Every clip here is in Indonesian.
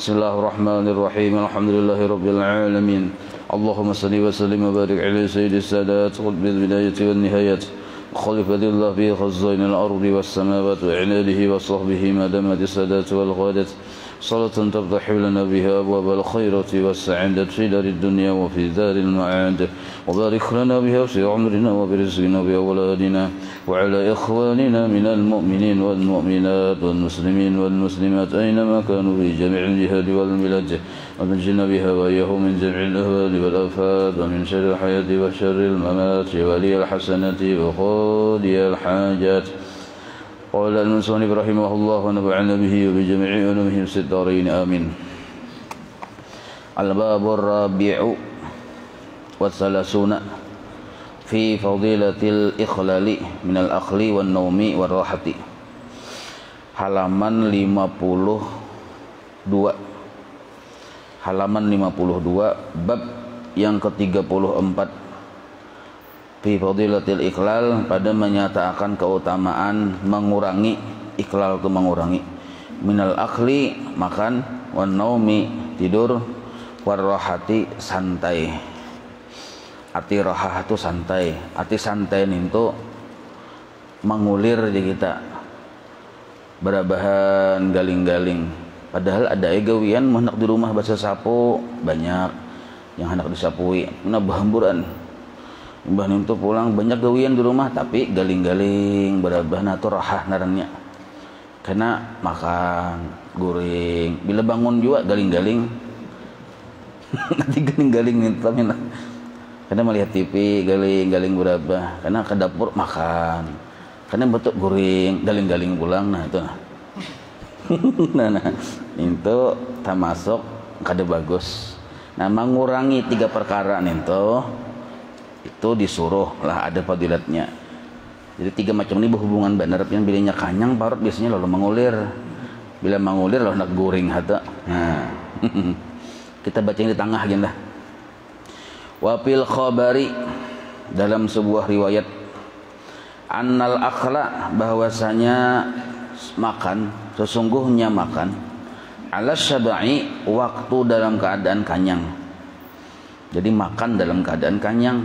Bismillahirrahmanirrahim. Alhamdulillahirabbil alamin. Allahumma salli wa sallim wa barik ala sayyidis sadat qutbil bidayati wan nihayat. Khalifatillah fi khazainil ardi was samawati wa ala alihi wa sahbihi ma damat sadat wal ghadat. Salatan taftahu lana biha abwabal khairati was sa'adat fi darid dunya wa fi daril ma'ad. Wa barik lana biha fi umrina wa bi rizqina wa bi awladina wa ala ikhwanina minal mu'minin wal mu'minat wal muslimin wal muslimat aynama kanu fi jami'il jihad wal bilad. ونجنا بها وإياه من جميع الأهوال والآفات ومن شر الحياة وشر الممات ولي الحسنة وقاضي الحاجات. قال المصنف رحمه الله ونفعنا به وبجميع علومه في الدارين آمين. الباب الرابع والثلاثون في فضيلة الإخلال من الأخل والنوم والراحة. Halaman 52. Halaman 52, bab yang ke-34, fi fadilatil iklal, pada menyatakan keutamaan mengurangi. Iklal itu mengurangi, minal akli makan, wan naumi tidur, war rohati santai. Arti rohah itu santai, arti santai itu mengulir di kita, berabahan galing-galing. Padahal ada gawian hendak di rumah baca sapu banyak yang hendak disapui, mana bahamburan. Mbah nintu pulang banyak gawian di rumah tapi galing-galing berabah na tuh rahah narannya. Karena makan goreng, bila bangun juga galing-galing. Nanti galing-galing nintu mina. Karena melihat TV galing-galing berabah, karena ke dapur makan. Karena betul goreng, galing-galing pulang, nah itu. Nah, itu termasuk kada bagus. Nah, mengurangi 3 perkara itu disuruh lah, ada fadilatnya. Jadi 3 macam ini berhubungan benar. Yang bilanya kanyang parut biasanya lalu mengulir. Bila mengulir lalu nak goreng hata. Nah, kita baca yang di tengah gini lah. Wa fil khabari, dalam sebuah riwayat, annal akhla, bahwasanya makan, sesungguhnya makan, ala syabai, waktu dalam keadaan kanyang. Jadi makan dalam keadaan kanyang.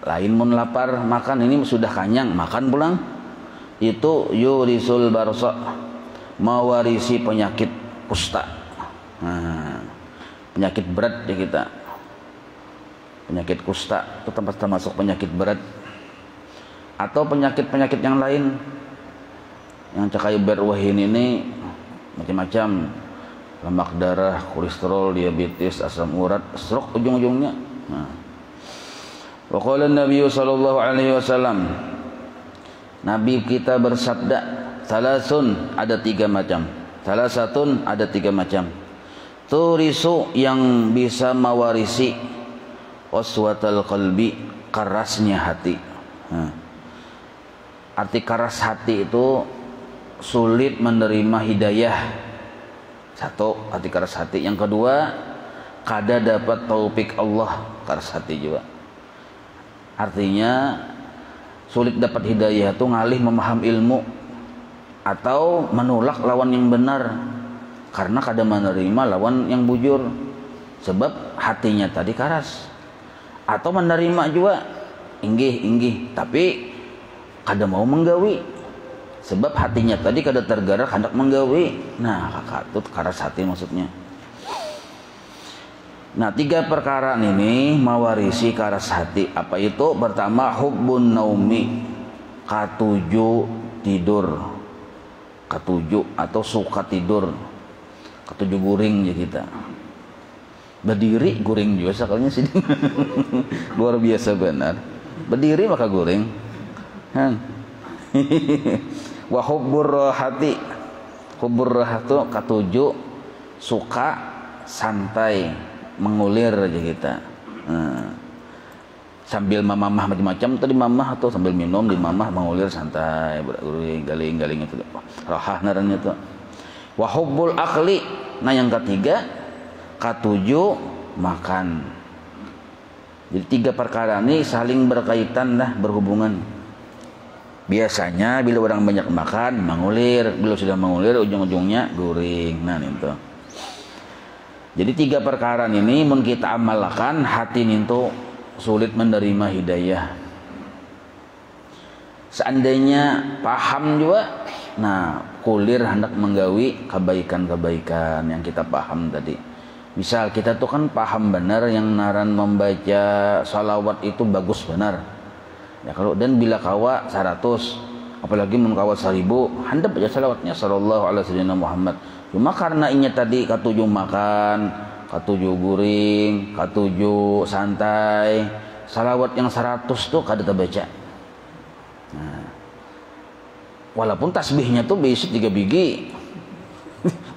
Lain mun lapar makan, ini sudah kanyang makan pulang, itu yurisul barsa, mewarisi penyakit kusta. Nah, penyakit berat ya kita. Penyakit kusta itu termasuk penyakit berat. Atau penyakit-penyakit yang lain yang cakai berwahin ini macam-macam, lemak darah, kolesterol, diabetes, asam urat, stroke ujung-ujungnya. Nah, wa qala Nabi sallallahu alaihi wasallam, Nabi kita bersabda, salasun, ada 3 macam, salasatun, ada 3 macam, turisu, yang bisa mewarisi, qaswatal qalbi, kerasnya hati. Nah, arti keras hati itu sulit menerima hidayah. 1, hati keras hati. Yang kedua, kada dapat taufik Allah, keras hati juga. Artinya sulit dapat hidayah itu ngalih memaham ilmu atau menolak lawan yang benar karena kada menerima lawan yang bujur, sebab hatinya tadi keras. Atau menerima juga inggih tapi kada mau menggawi, sebab hatinya tadi kada tergerak hendak menggawi. Nah, kakak itu keras hati maksudnya. Nah, 3 perkara ini mewarisi keras hati. Apa itu? Pertama, hubbun naumi, katuju tidur, katuju atau suka tidur, katuju guring ya kita. Berdiri guring juga sekalinya sih. Luar biasa benar. Berdiri maka guring. Wa hubbur rahati, hubbur rahatu katuju suka santai, mengulir aja kita. Sambil mamah macam-macam tadi mamah atau sambil minum di mamah mengulir santai, galing-galing itu rahah narannya itu. Wa hubbul akli, nah yang ketiga katuju makan. Jadi 3 perkara ini saling berkaitan lah, berhubungan. Biasanya bila orang banyak makan mengulir, bila sudah mengulir ujung-ujungnya guring. Nah itu. Jadi 3 perkara ini mun kita amalkan hati itu sulit menerima hidayah. Seandainya paham juga, nah kulir hendak menggawi kebaikan-kebaikan yang kita paham tadi. Misal kita tuh kan paham benar yang naran membaca salawat itu bagus benar. Ya kalau dan bila kawa 100, apalagi mun kawa 1000, handap baca salawatnya sallallahu alaihi wasallam Muhammad. Cuma karena inya tadi katujuh makan, katujuh guring, katujuh santai, salawat yang 100 tuh kada terbaca. Nah, walaupun tasbihnya tuh bisi 3 biji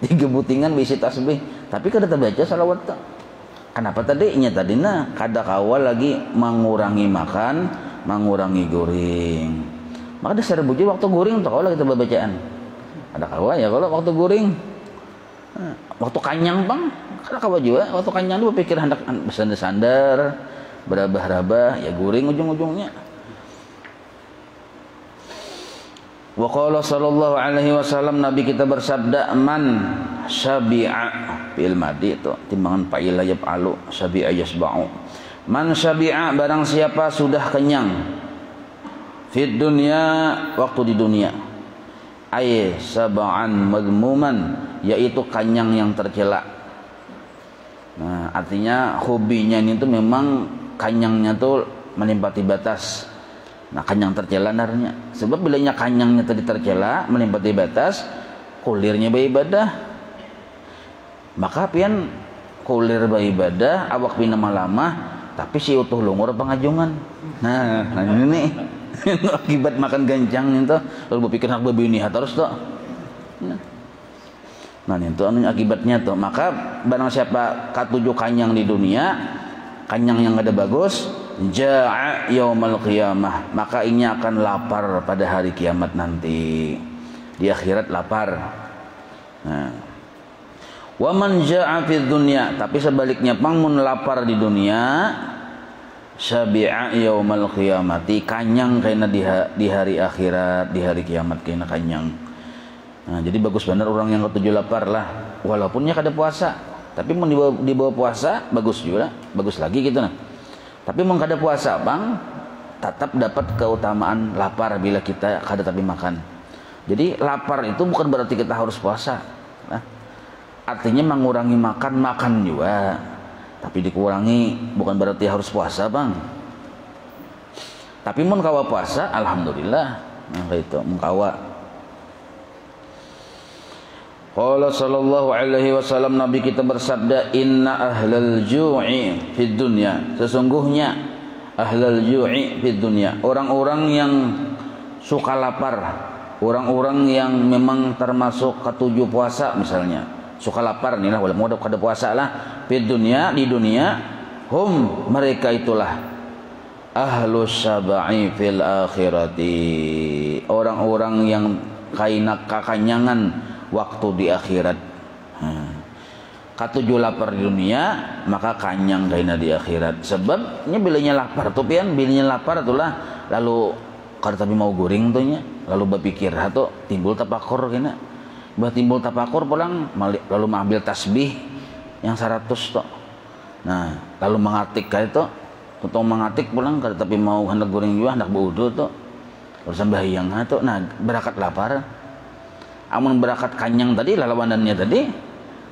3 butingan bisi tasbih, tapi kada terbaca salawat tuh. Kenapa tadi? Inya tadi kada kawal lagi mengurangi makan, mengurangi guring. Maka dasar bujur waktu guring tuh kawal kita bacaan. Ada kawal ya kalau waktu guring. Waktu kanyang bang, kada kawal juga. Waktu kanyang tuh berpikir hendak bersandar-sandar, berabah-rabah, ya guring ujung-ujungnya. Wa qala sallallahu alaihi wasallam, Nabi kita bersabda, man syabi'a fil madi itu timbangan fa'ila yaf'alu syabi'a yasba'u. Man syabi'a barang siapa sudah kenyang fid dunya waktu di dunia, ay sab'an madmuman yaitu kenyang yang tercela. Nah, artinya hobinya ini tuh memang kenyangnya tuh melimpati batas. Nah, kanyang tercela narnya. Sebab bilanya kanyangnya tadi tercela, melimpati batas, kulirnya beribadah. Maka pian kulir beribadah, awak pina lama, tapi si utuh lungur pengajungan. Nah ini nih akibat makan gancang itu, lalu berpikir nak berbini terus tuh. Nah itu akibatnya tuh. Maka barang siapa katujuh kanyang di dunia, kanyang yang ada bagus, ja'a yaumal qiyamah, maka ini akan lapar pada hari kiamat nanti. Di akhirat lapar. Nah, wa man ja'a fid dunya, tapi sebaliknya pangmun lapar di dunia, syabi'a yaumal qiyamati, kanyang kaina di hari akhirat, di hari kiamat kaina kanyang. Nah, jadi bagus benar orang yang ketujuh lapar lah, walaupunnya kada puasa, tapi mau dibawa puasa bagus juga, bagus lagi gitu nah. Tapi mau kada puasa bang, tetap dapat keutamaan lapar bila kita kada tapi makan. Jadi lapar itu bukan berarti kita harus puasa. Nah, artinya mengurangi makan juga, tapi dikurangi bukan berarti harus puasa bang. Tapi mun kawa puasa, alhamdulillah. Nah itu mun kawa. Qala sallallahu alaihi wasallam, Nabi kita bersabda, inna ahlal ju'i fid dunya, sesungguhnya ahlal ju'i fid dunya, orang-orang yang suka lapar, orang-orang yang memang termasuk ketujuh puasa misalnya, suka lapar nih lah, walaupun ada puasa lah, fid dunya, di dunia, hum, mereka itulah ahlus sabai fil akhirati, orang-orang yang kaina kakanyangan waktu di akhirat. Katujuh lapar di dunia, maka kanyang kaina di akhirat. Sebabnya bilanya lapar tuh pian, bilanya lapar itulah lalu kada tapi mau guring tuh nya, lalu berpikir atau timbul tapakur kena. Bah timbul tapakur pulang lalu mengambil tasbih yang 100 tuh. Nah, lalu mengatik kayak itu, tutong mengatik pulang kada tapi mau hendak guring juga, hendak berwudu tuh. Terus sembahyang tuh. Nah, berangkat lapar. Amun berakat kanyang tadi lawanannya tadi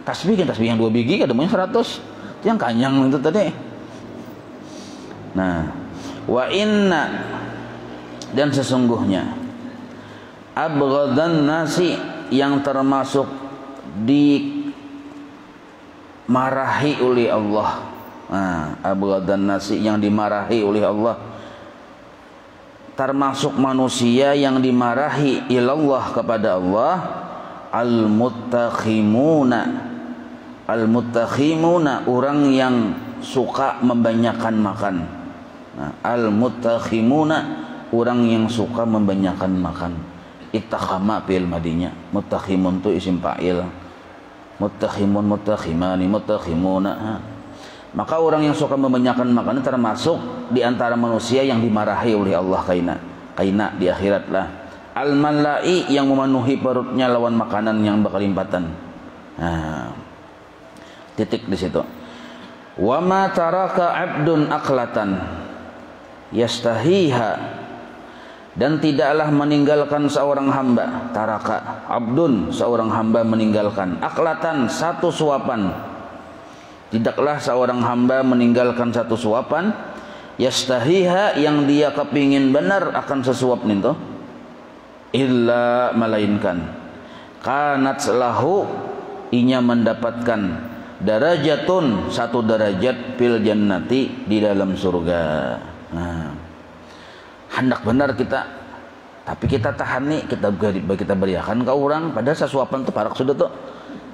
tasbih yang 2 biji kada mau 100 itu yang kanyang itu tadi. Nah, wa inna, dan sesungguhnya abghadan nasi, yang termasuk dimarahi oleh Allah. Nah, abghadan nasi, yang dimarahi oleh Allah, termasuk manusia yang dimarahi ilallah kepada Allah, al-muttakhimuna, orang yang suka membanyakan makan. Nah, al-muttakhimuna, orang yang suka membanyakan makan. Ittakhama fil madinya, muttakhimun tu isim fa'il, muttakhimun, muttakhimani, muttakhimuna. Maka orang yang suka membanyakan makanan termasuk di antara manusia yang dimarahi oleh Allah kaina di akhirat lah. Al-malai, yang memenuhi perutnya lawan makanan yang berkelimpatan. Nah, Titik di situ. Wa ma taraka 'abdun aqlatan yastahiha, dan tidaklah meninggalkan seorang hamba, taraka abdun, seorang hamba meninggalkan, aqlatan, satu suapan, tidaklah seorang hamba meninggalkan satu suapan, yastahiha, yang dia kepingin benar akan sesuap itu, illa, melainkan, kanat lahu, inya mendapatkan, darajatun, satu derajat, fil jannati, di dalam surga. Nah, hendak benar kita, tapi kita tahani, kita beriakan ke orang, padahal sesuapan itu parak sudah tuh,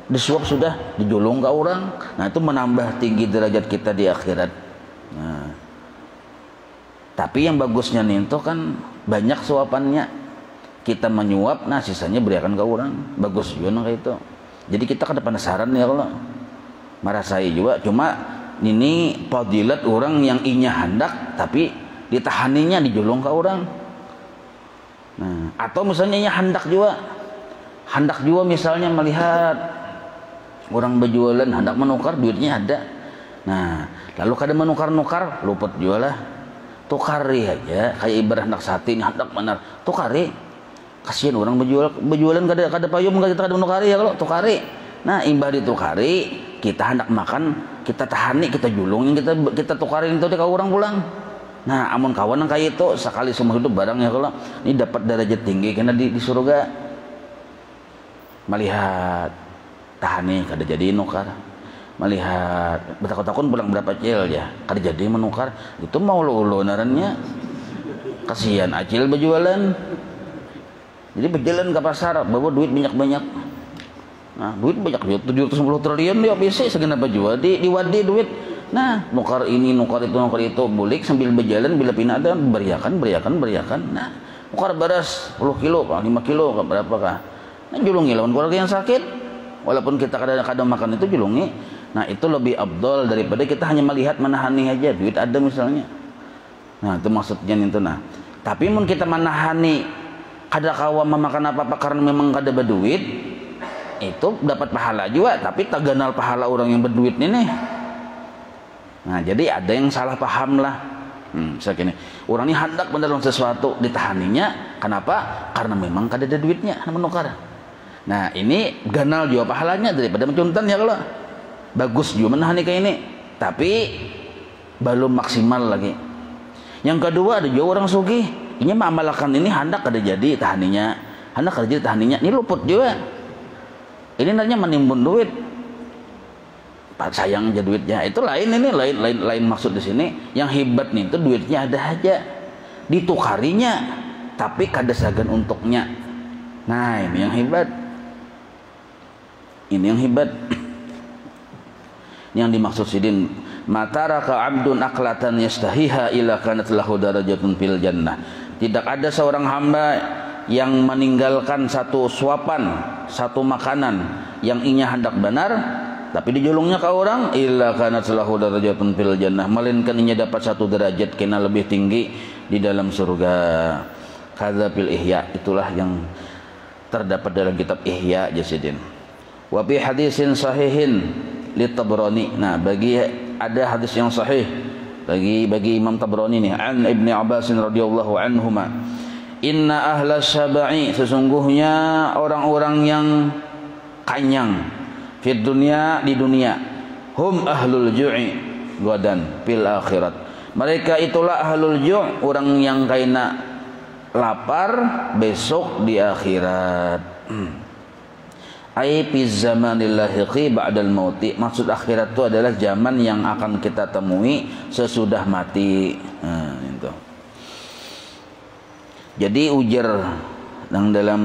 disuap sudah, dijulung ke orang. Nah, itu menambah tinggi derajat kita di akhirat. Nah, tapi yang bagusnya nih itu kan banyak suapannya, kita menyuap, nah sisanya beriakan ke orang, bagus juga kayak itu. Jadi kita kada penasaran ya kalau merasai juga, cuma ini fadilat orang yang inya hendak tapi ditahaninya, dijulung ke orang. Nah, atau misalnya inya hendak juga misalnya melihat orang berjualan, hendak menukar, duitnya ada. Nah, lalu kada menukar-nukar, luput juga lah, tukari aja, kayak ibarat hendak sate, hendak benar, tukari. Kasihan orang berjualan kada payung, kada menukari ya kalau tukari. Nah, imbah ditukari, kita hendak makan, kita tahani, kita julungin, kita tukarin itu ke orang pulang. Nah, amun kawan yang kayak itu sekali seumur hidup barangnya kalau ini dapat derajat tinggi karena di surga. Melihat tahani kada jadi nukar, melihat betakun-takun pulang berapa cil ya, kada jadi menukar, itu mau lo narannya. Kasihan acil berjualan. Jadi berjalan ke pasar bawa duit banyak-banyak. Nah, duit banyak, 710 triliun dia bisa segenap jual di wadi duit. Nah, nukar ini, nukar itu, bulik sambil berjalan, bila pindah ada beriakan. Nah, nukar beras 10 kilo, 5 kilo, berapa kah? Nah, julungi lawan keluarga yang sakit. Walaupun kita kadang-kadang makan itu julungi. Nah, itu lebih abdol daripada kita hanya melihat menahani aja, duit ada misalnya. Nah, itu maksudnya itu. Nah, tapi mun kita menahani kada kawa memakan apa-apa karena memang kada berduit, itu dapat pahala juga, tapi tak ganal pahala orang yang berduit ini. Nah, jadi ada yang salah paham lah. Misalnya orang ini hendak benar sesuatu, ditahaninya, kenapa? Karena memang kada ada duitnya, menukar. Nah, ini ganal juga pahalanya daripada mencuntan ya kalau. Bagus juga menahani kayak ini, tapi belum maksimal lagi. Yang kedua ada juga orang sugih, ini mengamalkan ini hendak kada jadi tahaninya, hendak kada jadi tahaninya, ini luput juga. Ini namanya menimbun duit. Pak sayang aja duitnya. Itu lain, ini lain maksud di sini. Yang hebat nih itu duitnya ada aja, ditukarinya, tapi kada sagan untuknya. Nah, ini yang hebat. Ini yang hebat. Yang dimaksud sidin, mataraka 'abdun aqlatan yastahiha ila kanat lahu darajatun fil jannah. Tidak ada seorang hamba yang meninggalkan satu suapan, satu makanan yang inya hendak benar, tapi dijulungnya ke orang, illa kanat lahu darajatun fil jannah, melainkan inya dapat satu derajat kena lebih tinggi di dalam surga. Kadza fil Ihya, itulah yang terdapat dalam kitab Ihya Jasidin. Wa bi hadisin sahihin li Tabrani. Nah, bagi ada hadis yang sahih bagi Imam Tabrani nih, an Ibnu Abbas radhiyallahu anhuma, inna ahla syaba'i, sesungguhnya orang-orang yang kanyang, fid dunya, di dunia, hum ahlul ju'i gadan fil akhirat, mereka itulah ahlul ju', orang yang kaina lapar besok di akhirat. Ai fi zamanil lahiqi ba'dal mauti, maksud akhirat itu adalah zaman yang akan kita temui sesudah mati. Nah, itu. Jadi ujar yang dalam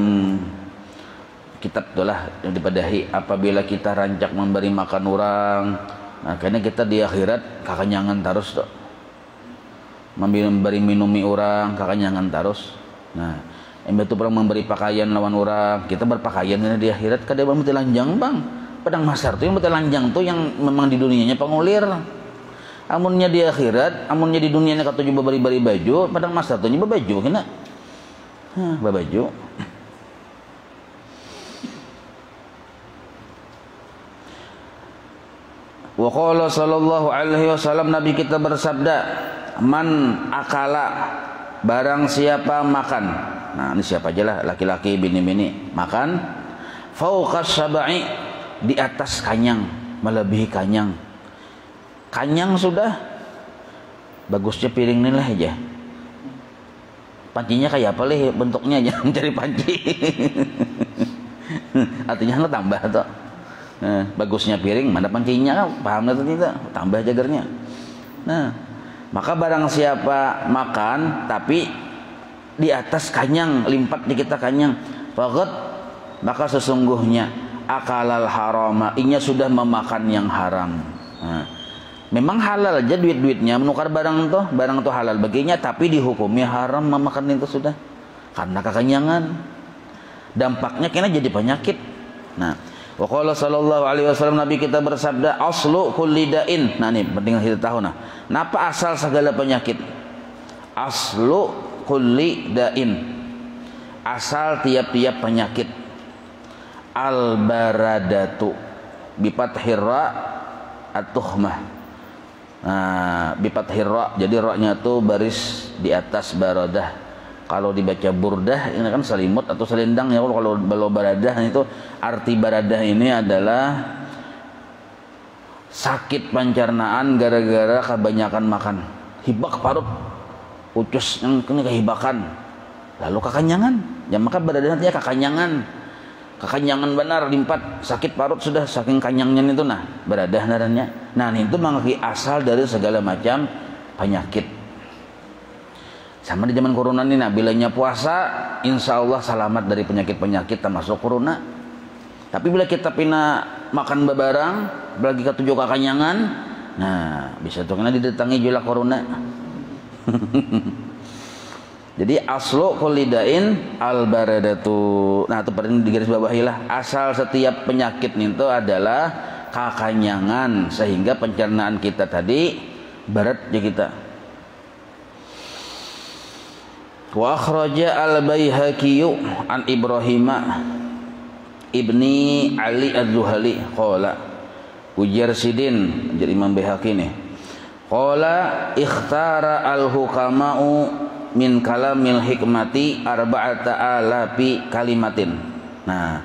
kitab itulah yang dipadahi, apabila kita rancak memberi makan orang, nah karena kita di akhirat kakanyangan terus tuh. Memberi minumi orang kakanyangan terus. Nah, itu pernah memberi pakaian lawan orang, kita berpakaian di akhirat kada mesti lanjang bang. Padang masar tuh yang mesti lanjang tuh yang memang di dunianya pengulir. Amunnya di akhirat, amunnya di dunianya katuju beri baju, padang masar tuh nya baju kena. Babaju. Wa qala sallallahu alaihi wasallam, Nabi kita bersabda, man akala, barang siapa makan. Nah, ini siapa aja lah, laki-laki, bini-bini, makan fauqas sab'i, di atas kanyang, melebihi kanyang. Kanyang sudah, bagusnya piring ini lah aja. Pancinya kayak apa leh bentuknya, jangan cari panci. Artinya tambah tuh. Bagusnya piring, mana pancinya, paham atau tidak? Tambah jagarnya. Nah, maka barang siapa makan tapi di atas kanyang, limpat di kita kanyang, faqad, maka sesungguhnya akalal harama, inya sudah memakan yang haram. Nah, memang halal aja duit-duitnya menukar barang tuh halal baginya, tapi dihukumnya haram memakan itu sudah karena kekenyangan. Dampaknya kena jadi penyakit. Nah, wa qala sallallahu alaihi wasallam, Nabi kita bersabda, aslu kulli da'in. Nah, ini penting kita tahu nah. Napa asal segala penyakit? Aslu kulli da'in. Asal tiap-tiap penyakit. Al baradatu bi fathir ra at-tuhmah. Nah, bi fathir ra, jadi ra-nya tuh baris di atas baradah. Kalau dibaca burdah ini kan selimut atau selendang ya. Kalau baradah itu arti baradah ini adalah sakit pencernaan gara-gara kebanyakan makan. Hibak parut, ucus yang kena kehibakan, lalu kekenyangan. Ya maka baradah nantinya kekenyangan. Kekenyangan benar limpat, sakit parut sudah saking kenyangnya itu nah baradah narannya. Nah itu mengerti asal dari segala macam penyakit. Sama di zaman corona ini, nah bilanya puasa, insya Allah selamat dari penyakit-penyakit termasuk corona. Tapi bila kita pina makan bebarang, lagi ketujuh kekenyangan, nah bisa tuh kena didatangi juga corona. Jadi aslu kulidain al baradatu. Nah itu penting digaris bawahi lah. Asal setiap penyakit itu adalah kekenyangan, sehingga pencernaan kita tadi barat ya kita. Wa akhraja al-Baihaqi an Ibrahim ibni Ali az-Zuhali qala, ujar sidin jadi Imam Baihaqi nih, qala ikhtara al-hukama'u min kalamil hikmati arba'ata alafi kalimatin. Nah,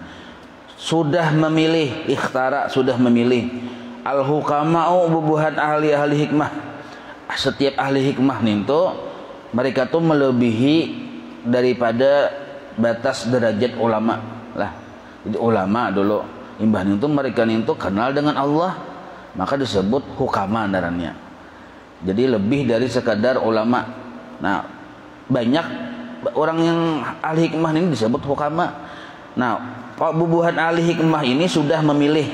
sudah memilih, ikhtara sudah memilih, al-hukama'u bubuhan ahli-ahli hikmah. Setiap ahli hikmah nih tuh mereka tuh melebihi daripada batas derajat ulama lah. Jadi ulama dulu imbah itu mereka itu kenal dengan Allah, maka disebut hukama darannya. Jadi lebih dari sekadar ulama. Nah banyak orang yang ahli hikmah ini disebut hukama. Nah bubuhan ahli hikmah ini sudah memilih.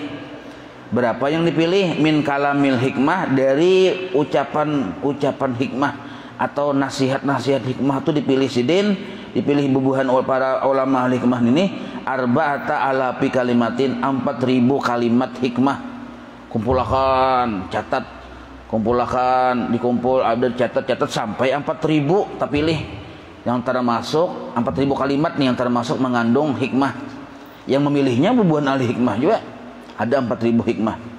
Berapa yang dipilih? Min kalamil hikmah, dari ucapan hikmah atau nasihat-nasihat hikmah itu dipilih sidin, dipilih bubuhan para ulama ahli hikmah ini arba'ata alafi kalimatin, 4.000 kalimat hikmah. Kumpulkan, catat, kumpulkan, dikumpul, ada catat sampai 4.000 terpilih yang termasuk 4.000 kalimat nih yang termasuk mengandung hikmah. Yang memilihnya bubuhan ahli hikmah juga ada 4.000 hikmah.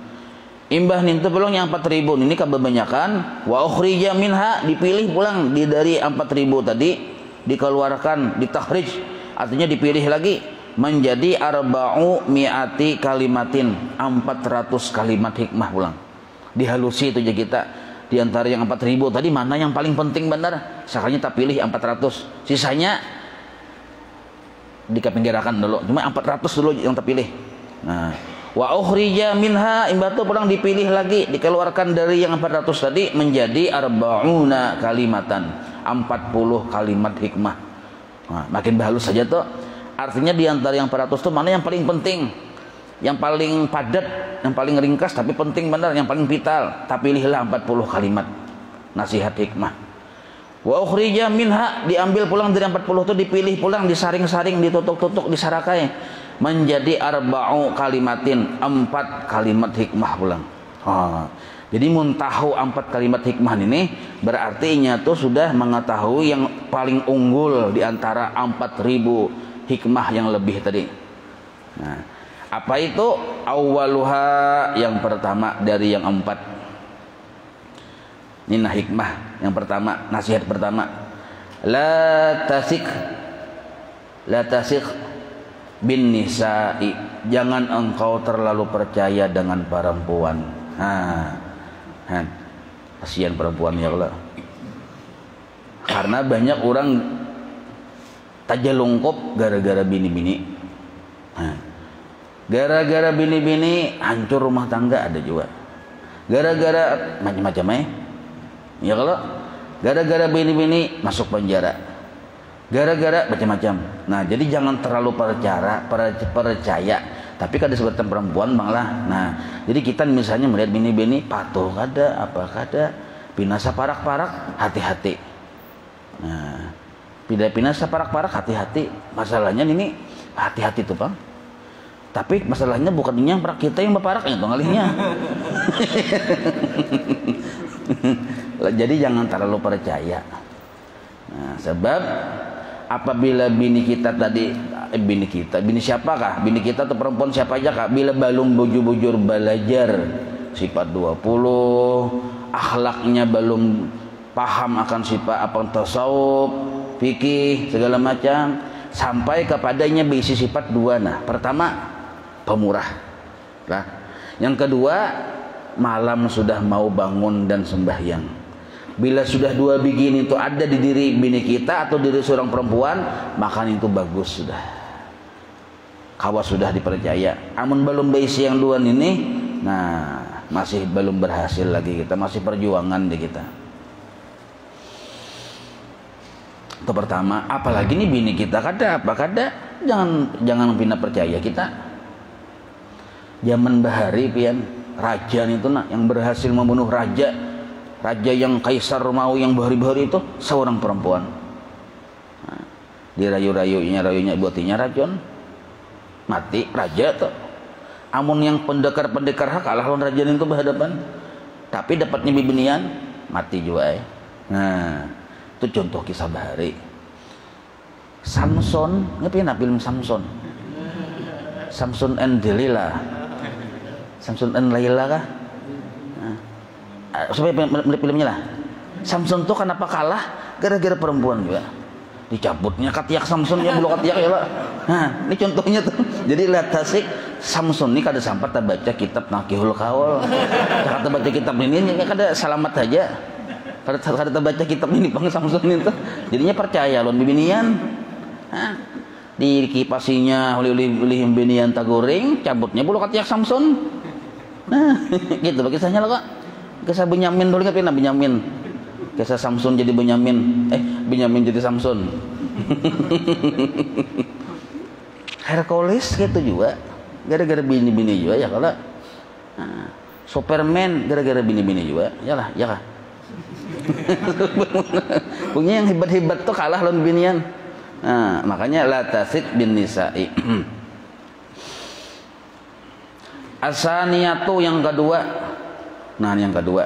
Imbah nintu pulang yang 4.000 ini kebanyakan. Wa ukhrija minha, dipilih pulang dari 4.000 tadi, dikeluarkan, ditakhrij, artinya dipilih lagi menjadi arba'u mi'ati kalimatin, 400 kalimat hikmah pulang. Dihalusi itu aja kita. Di antara yang 4.000 tadi mana yang paling penting benar? Sakanya tak pilih 400. Sisanya dikepinggirakan dulu. Cuma 400 dulu yang terpilih. Nah, wa ukhrija minha, imbatu pulang dipilih lagi, dikeluarkan dari yang 400 tadi menjadi arba'una kalimatan, 40 kalimat hikmah. Nah, makin halus saja tuh. Artinya di antara yang 400 itu mana yang paling penting, yang paling padat, yang paling ringkas tapi penting benar, yang paling vital. Tapi pilihlah 40 kalimat nasihat hikmah. Wa ukhrija minha, diambil pulang dari 40 itu, dipilih pulang, disaring-saring, ditutuk-tutuk, disarakai menjadi arba'u kalimatin, 4 kalimat hikmah pulang. Jadi muntahu 4 kalimat hikmah ini berarti nya tuh sudah mengetahui yang paling unggul di antara 4.000 hikmah yang lebih tadi. Nah, Apa itu? Awwaluha, yang pertama dari yang 4. Ini hikmah yang pertama, nasihat pertama. La tasik bin nisa'i, jangan engkau terlalu percaya dengan perempuan. Kasihan perempuan ya Allah. Karena banyak orang tajalungkup gara-gara bini-bini. Gara-gara bini-bini hancur rumah tangga ada juga. Gara-gara macam-macam ya kalau gara-gara bini-bini masuk penjara. Gara-gara macam-macam. Nah, jadi jangan terlalu percaya. Tapi kan disebutkan perempuan bang lah. Nah, jadi kita misalnya melihat bini-bini patuh kada, apa kada, pinasa parak-parak, hati-hati. Nah, pinasa parak-parak, hati-hati. Masalahnya ini hati-hati tuh bang. Tapi masalahnya bukan yang parak, kita yang berparak itu ngalihnya. Jadi jangan terlalu percaya. Nah, sebab apabila bini kita tadi bini siapakah? Bini kita atau perempuan siapa aja kak? Bila belum bujur-bujur belajar sifat 20, akhlaknya belum paham akan sifat apa tasawuf, fikih segala macam, sampai kepadanya berisi sifat 2. Nah, pertama pemurah. Nah, yang kedua malam sudah mau bangun dan sembahyang. Bila sudah 2 begini itu ada di diri bini kita atau diri seorang perempuan, maka itu bagus sudah. Kawas sudah dipercaya. Amun belum berisi yang 2 ini, nah masih belum berhasil lagi kita, masih perjuangan di kita. Itu pertama. Apalagi nih bini kita kada apa kada, jangan pindah percaya kita. Zaman bahari pian raja itu nak yang berhasil membunuh raja yang Kaisar Romawi yang bahari-bahari itu seorang perempuan. Nah, dirayu-rayunya buatinya racun, mati raja tuh. Amun yang pendekar hak kalah lawan raja itu berhadapan, tapi dapatnya bibinian mati juga. Nah, itu contoh kisah bahari. Samson, ngerti na film Samson? Samson and Delilah. Samson and Laila kah? Supaya filmnya lah. Samson tuh kenapa kalah? Gara-gara perempuan juga. Dicabutnya katiak Samson ya, bulu katiak ya lah. Nah, ini contohnya tuh. Jadi lihat tasik Samson ini kada sempat baca kitab Nakihul Kaul. Kada baca kitab ini kada selamat aja. Kada baca kitab ini bang Samson itu. Jadinya percaya lon bibinian. Nah, dikipasinya oleh bibinian taguring, cabutnya bulu katiak Samson. Nah, gitu kisahnya lah kok. Kisah Benyamin dulu kan Benyamin. Kisah Samson jadi Benyamin. Benyamin jadi Samson. Hercules gitu juga. Gara-gara bini-bini juga ya kalau. Nah, Superman gara-gara bini-bini juga. Yalah, ya kah? Punya yang hebat-hebat tuh kalah lawan binian. Nah, makanya la tasid bin nisa'i. Asaniyatu yang kedua. Nah, yang kedua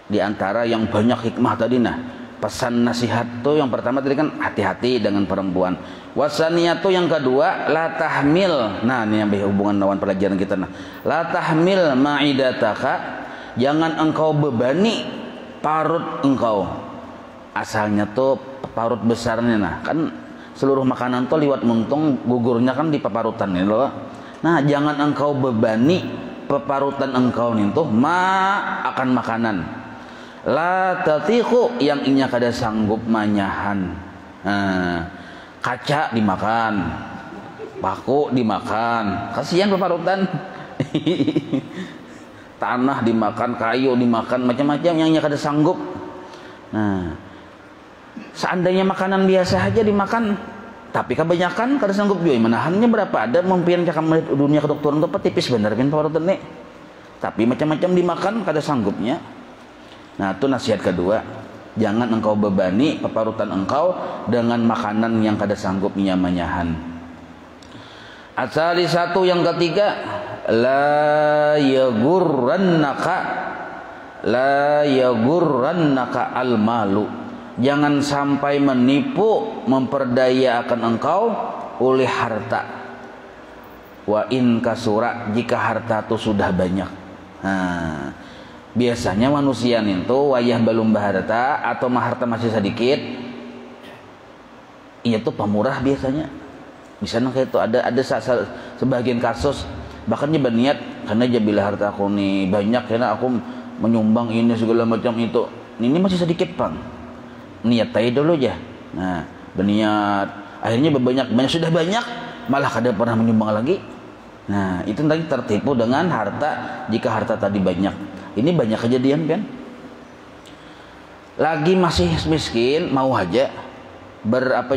di antara yang banyak hikmah tadi, nah pesan nasihat tuh yang pertama tadi kan hati-hati dengan perempuan. Wasaniyatu yang kedua la tahmil. Nah, ini yang berhubungan dengan pelajaran kita. Nah, la tahmil ma'idataka, jangan engkau bebani parut engkau. Asalnya tuh parut besarnya. Nah, kan seluruh makanan tuh liwat muntung gugurnya kan di paparutan ini loh. Nah, jangan engkau bebani peparutan engkau nih tuh akan makanan. La tatiku, yang inya kada sanggup manyahan. Nah, kaca dimakan, paku dimakan, kasihan peparutan. Tanah dimakan, kayu dimakan, macam-macam yang inya kada sanggup. Nah, seandainya makanan biasa aja dimakan, tapi kebanyakan kada sanggup juga menahannya berapa. Ada mungkin cakap melihat dunia kedokteran itu apa tipis bener kan peparutan nih. Tapi macam-macam dimakan kada sanggupnya. Nah, itu nasihat kedua. Jangan engkau bebani peparutan engkau dengan makanan yang kada sanggup manyahan. Asali satu yang ketiga, la yagurrannaka al-malu. Jangan sampai menipu, memperdaya akan engkau oleh harta. Wa in kasura, jika harta itu sudah banyak. Nah, biasanya manusia itu wayah belum harta atau harta masih sedikit, iya tuh pemurah biasanya. Misalnya kayak itu ada sebagian kasus bahkan dia berniat karena dia bila harta aku nih banyak karena aku menyumbang ini segala macam itu. Ini masih sedikit Bang. Niat tadi dulu aja. Nah, berniat akhirnya banyak sudah banyak malah kada pernah menyumbang lagi. Nah, itu tadi tertipu dengan harta jika harta tadi banyak. Ini banyak kejadian kan? Lagi masih miskin mau aja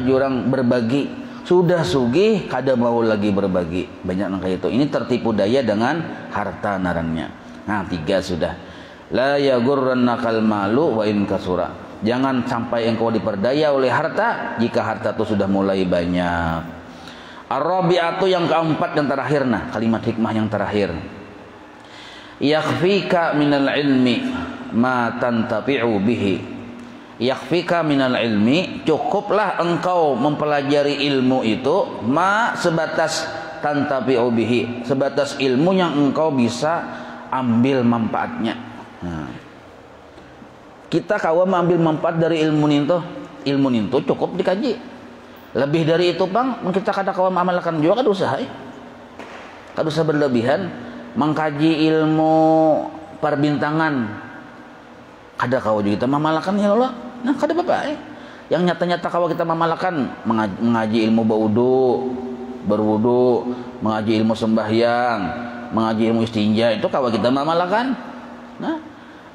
jurang berbagi, sudah sugih kada mau lagi berbagi, banyak nang kayak itu. Ini tertipu daya dengan harta narannya. Nah, 3 sudah. La yagurrannakal malu wa in kasura. Jangan sampai engkau diperdaya oleh harta jika harta itu sudah mulai banyak. Ar-rabi'atu yang keempat dan terakhir, nah kalimat hikmah yang terakhir. Yakfika minal ilmi ma tantafi'u bihi. Yakfika minal ilmi, cukuplah engkau mempelajari ilmu itu ma sebatas tantafi'u bihi, sebatas ilmu yang engkau bisa ambil manfaatnya. Nah, kita kawan mengambil manfaat dari ilmu itu cukup dikaji. Lebih dari itu Bang, kita kada kawan mengamalkan juga kada usah. Kada usah berlebihan mengkaji ilmu perbintangan. Kada kawan juga kita mengamalkan ya Allah. Nah, kada apa-apa. Yang nyata-nyata kawan kita mengamalkan mengaji ilmu berwudu, mengaji ilmu sembahyang, mengaji ilmu istinja, itu kawan kita mengamalkan. Nah,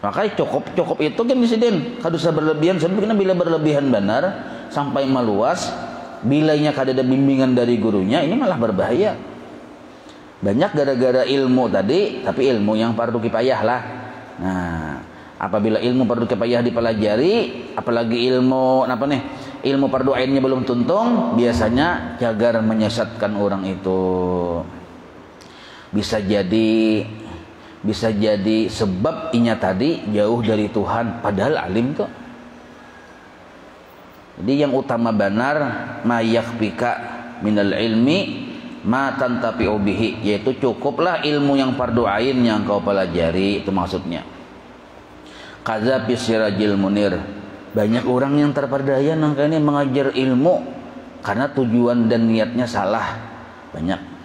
makanya cukup itu kan disiden. Kada usah berlebihan, sebab bila berlebihan benar sampai meluas, bilanya kada ada bimbingan dari gurunya, ini malah berbahaya. Banyak gara-gara ilmu tadi, tapi ilmu yang fardu kifayah lah. Nah, apabila ilmu fardu kifayah dipelajari, apalagi ilmu ilmu fardu ainnya belum tuntung, biasanya jagar menyesatkan orang itu. Bisa jadi sebab inya tadi jauh dari Tuhan padahal alim tuh. Jadi yang utama benar ma yakfika minal ilmi ma tantafi'u bihi, yaitu cukuplah ilmu yang fardu ain yang kau pelajari, itu maksudnya. Kaza fi sirajil munir, banyak orang yang terperdaya nangkanya mengajar ilmu karena tujuan dan niatnya salah. Banyak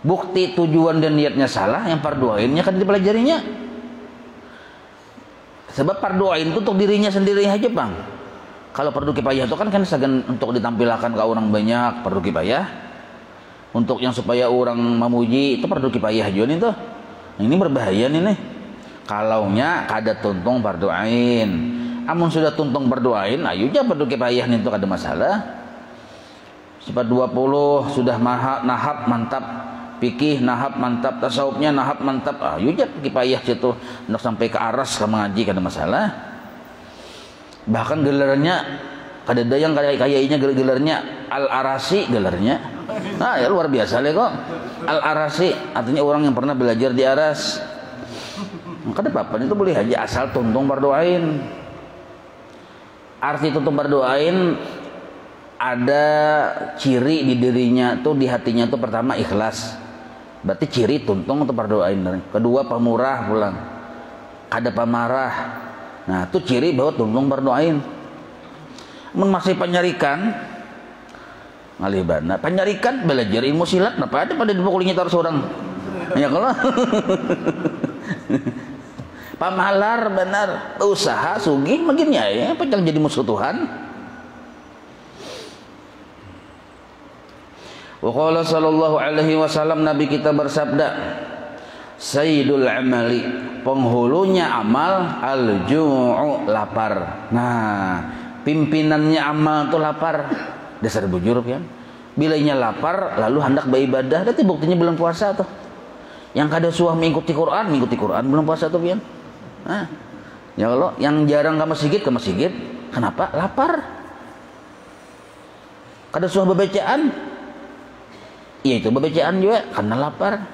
bukti tujuan dan niatnya salah, yang fardu ainnya kan dipelajarinya. Sebab fardu ain itu untuk dirinya sendiri aja Bang. Kalau fardu kifayah itu kan segan untuk ditampilkan ke orang banyak, fardu kifayah. Untuk yang supaya orang memuji itu fardu kifayah juga nih tuh. Ini berbahaya nih. Kalaunya kada tuntung fardu ain. Amun sudah tuntung fardu ain, ayo aja fardu kifayah nih tuh kada masalah. Sifat 20 sudah nahap mantap. Fikih nahap mantap, tasawufnya nahap mantap, yujat kifayah situ untuk sampai ke aras ke mengaji kada masalah. Bahkan gelarnya kada ada yang kayaknya gelarnya Al-Arasi gelarnya. Nah, ya luar biasa le kok. Al-Arasi artinya orang yang pernah belajar di aras. Kada apa-apa itu boleh aja asal tuntung fardu ain. Arti tuntung fardu ain ada ciri di dirinya tuh, di hatinya tuh pertama ikhlas. Berarti ciri tuntung untuk fardu ain. Kedua pemurah pulang, kada pemarah. Nah, itu ciri bahwa tuntung fardu ain. Mun masih penyarikan ngalih bana, penyarikan belajar ilmu silat, apa ada pada dipukulinya terus orang. Ya kalau pamalar benar, usaha sugih makin ya, pecah jadi musuh Tuhan. Wa qala sallallahu alaihi wasallam, Nabi kita bersabda, sayyidul amali, penghulunya amal al-ju'u, lapar. Nah, pimpinannya amal tuh lapar. Dasar bujur kan. Bilanya lapar lalu hendak beribadah, berarti buktinya belum puasa tuh. Yang kada suah mengikuti Quran belum puasa tuh pian. Nah, ya kalau yang jarang ke masjid, kenapa? Lapar. Kada suah bacaan, iya itu bacaan juga karena lapar.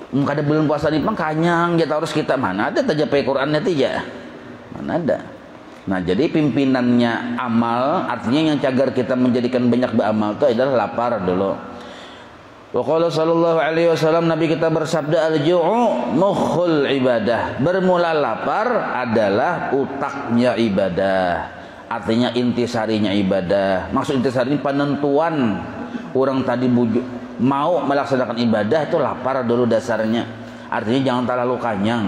Kada belum puasa nih pang kanyang ya harus kita mana ada tajapai Quran ya, mana ada. Nah, jadi pimpinannya amal artinya yang cagar kita menjadikan banyak beramal itu adalah lapar dulu. Wa qala sallallahu alaihi wasallam, Nabi kita bersabda, al-ju'u mukhul ibadah. Bermula lapar adalah utaknya ibadah. Artinya intisarinya ibadah. Maksud intisari ini penentuan orang tadi mau melaksanakan ibadah itu lapar dulu dasarnya. Artinya jangan terlalu kenyang.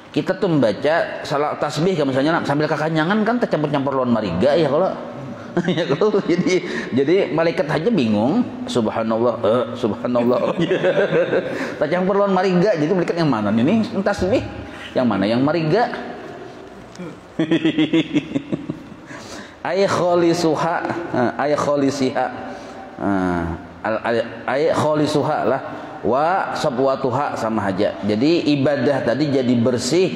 Kita tuh membaca salat tasbih misalnya sambil kekenyangan kan tercampur-campur lawan mariga ya kalau ya kalau jadi malaikat aja bingung, subhanallah subhanallah. Tercampur lawan mariga, jadi malaikat yang mana ini tasbih, yang mana yang mariga. Ay khalisuha ay khalisiha ay khalisuha lah wa sabwatuha sama aja. Jadi ibadah tadi jadi bersih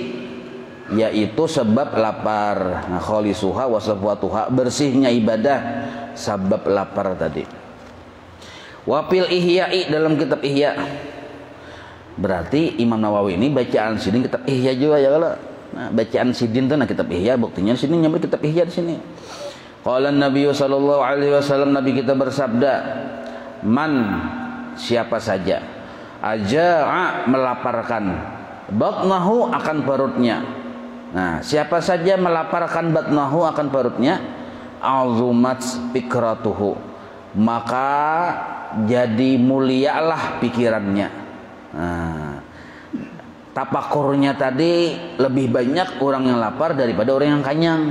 yaitu sebab lapar. Nah, khalisuha wa sabwatuha, bersihnya ibadah sebab lapar tadi. Wa fil ihya'i, dalam kitab Ihya. Berarti Imam Nawawi ini bacaan sini kitab Ihya juga ya kalau. Nah, bacaan sidin tuh nah kitab Ihya, buktinya sini nyampe kitab Ihya di sini. Qala Nabi sallallahu alaihi wasallam, Nabi kita bersabda, man, siapa saja aja'a, melaparkan batnahu, akan perutnya. Nah, siapa saja melaparkan batnahu, akan perutnya, azumat fikratuhu, maka jadi mulialah pikirannya. Nah, tapakurnya tadi lebih banyak orang yang lapar daripada orang yang kenyang.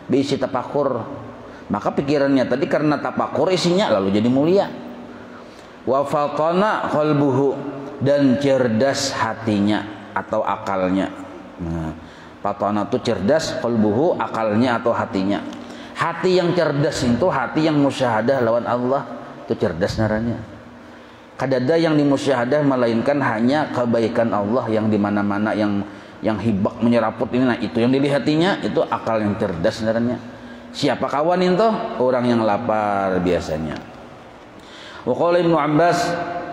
Berisi tapakur, maka pikirannya tadi karena tapakur isinya lalu jadi mulia. Wa fatana qalbuhu, dan cerdas hatinya atau akalnya. Nah, fatana itu cerdas, qalbuhu akalnya atau hatinya. Hati yang cerdas itu hati yang musyahadah lawan Allah, itu cerdas naranya. Kadada yang dimusyahadah melainkan hanya kebaikan Allah yang di mana-mana yang hibak menyeraput ini. Nah, itu yang dilihatinya, itu akal yang cerdas sebenarnya. Siapa kawan itu? Orang yang lapar biasanya. Wa qala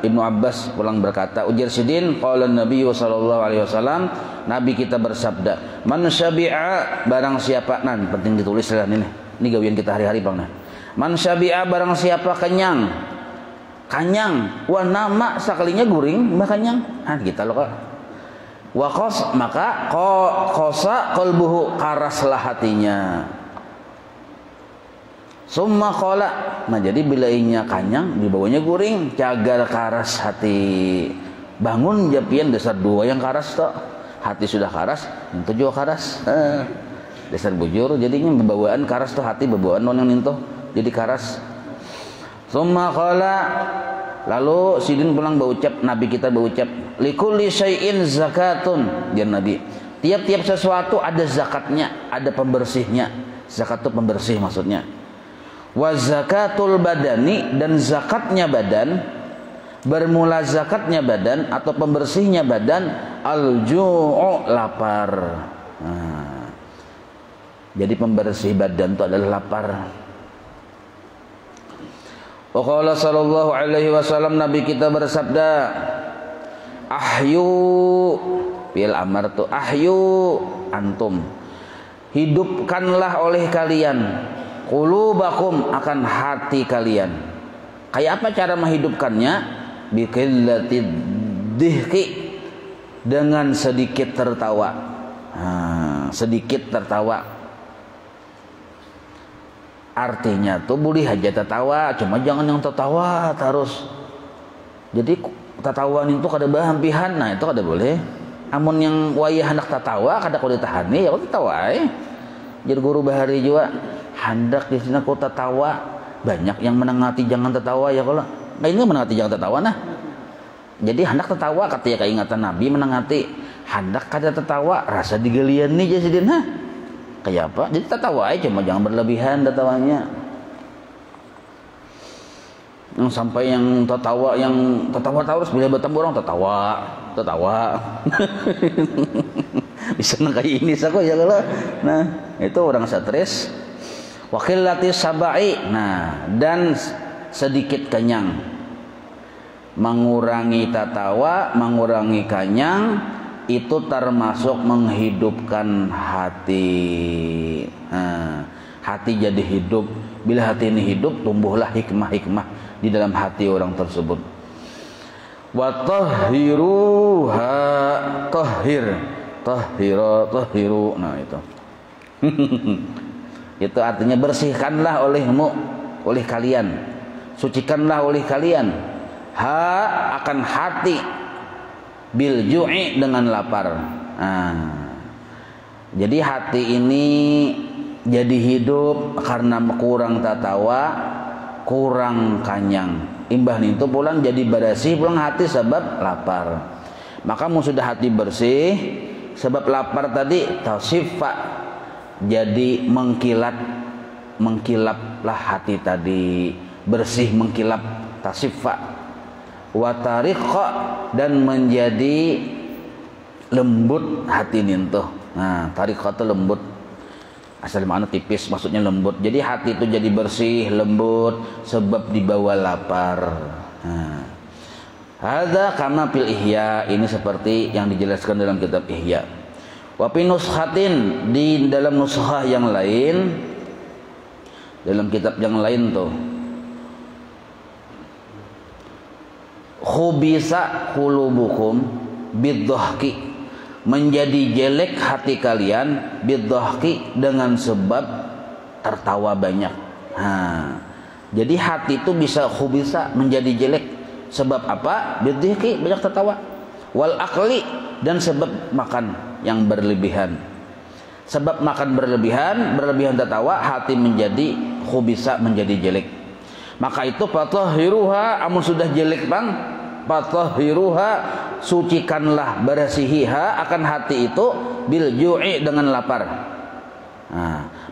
Ibnu Abbas pulang berkata, ujar sidin, qala Nabi sallallahu alaihi wasallam, Nabi kita bersabda, man syabi'a, barang siapa, nah penting ditulis lah ini gawian kita hari-hari Bang. Man syabi'a, barang siapa kenyang, wah nama sakalinya guring mah kenyang, nah kita loh kak. Wa qas, maka qosa qalbuhu, karaslah hatinya. Summa qala, nah jadi bila inya kanyang dibawanya guring, cagar karas hati. Bangun japian dasar dua yang karas toh. Hati sudah karas, itu juga karas. Dasar bujur jadinya bebawaan karas toh, hati bebawaan non yang nintoh jadi karas. Summa qala, lalu sidin pulang berucap, Nabi kita berucap, likulli syai'in zakatun, dia Nabi. Tiap-tiap sesuatu ada zakatnya, ada pembersihnya. Zakat itu pembersih maksudnya. Wa zakatul badani, dan zakatnya badan, bermula zakatnya badan atau pembersihnya badan, al-ju'u, lapar. Nah, jadi pembersih badan itu adalah lapar. Wa qala sallallahu alaihi wasallam, Nabi kita bersabda, ahyu, bil amar tu ahyu antum, hidupkanlah oleh kalian, qulubakum, akan hati kalian. Kayak apa cara menghidupkannya? Biqillatid dhihki, dengan sedikit tertawa. Sedikit tertawa. Artinya tuh boleh aja tertawa, cuma jangan yang tertawa terus. Jadi tertawa itu kada bahampihan, nah itu kada boleh. Amun yang wayah hendak tertawa kada kudu ditahani, ya kudu tertawa. Jadi guru bahari juga hendak di sini kau tertawa, banyak yang menengati jangan tertawa ya kalau. Nah ini menengati jangan tertawa nah. Jadi hendak tertawa katanya keingatan Nabi menengati, hendak kada tertawa rasa digelian nih jadi nah. Kayak apa? Jadi tertawa aja, cuma jangan berlebihan tertawanya. Yang sampai yang tertawa terus bila bertemu orang tertawa. Bisa kayak ini sako ya kalau. Nah, itu orang stres. Wakilati sabai. Nah, dan sedikit kenyang. Mengurangi tertawa, mengurangi kenyang, itu termasuk menghidupkan hati. Hati jadi hidup. Bila hati ini hidup, tumbuhlah hikmah-hikmah di dalam hati orang tersebut. Wa tahhiruha, tahhir, tahhira, tahhiru. Nah itu. Itu artinya bersihkanlah oleh kalian, sucikanlah oleh kalian akan hati bil ju'i dengan lapar. Jadi hati ini jadi hidup karena kurang tatawa, kurang kanyang. Imbah itu pulang jadi bersih pulang hati sebab lapar. Maka mun sudah hati bersih sebab lapar tadi tasifa, jadi mengkilaplah hati tadi, bersih mengkilap, tasifa. Wa tariqa, dan menjadi lembut hati nintuh. Nah, tariqa itu lembut. Asal makna tipis, maksudnya lembut. Jadi hati itu jadi bersih, lembut sebab dibawa lapar. Hadza kama fil Ihya, ini seperti yang dijelaskan dalam kitab Ihya. Wa fi nuskhatin, di dalam nuskhah yang lain, dalam kitab yang lain tuh, khubisa qulubukum biddhahki, menjadi jelek hati kalian biddhahki, dengan sebab tertawa banyak. Jadi hati itu bisa khubisa, menjadi jelek sebab apa? Biddhahki, banyak tertawa. Wal akli, dan sebab makan yang berlebihan. Sebab makan berlebihan tertawa, hati menjadi khubisa, menjadi jelek. Maka itu fatahhiruha, amun sudah jelek bang, fatahhiruha, sucikanlah, bersihiha akan hati itu bil ju'i, dengan lapar.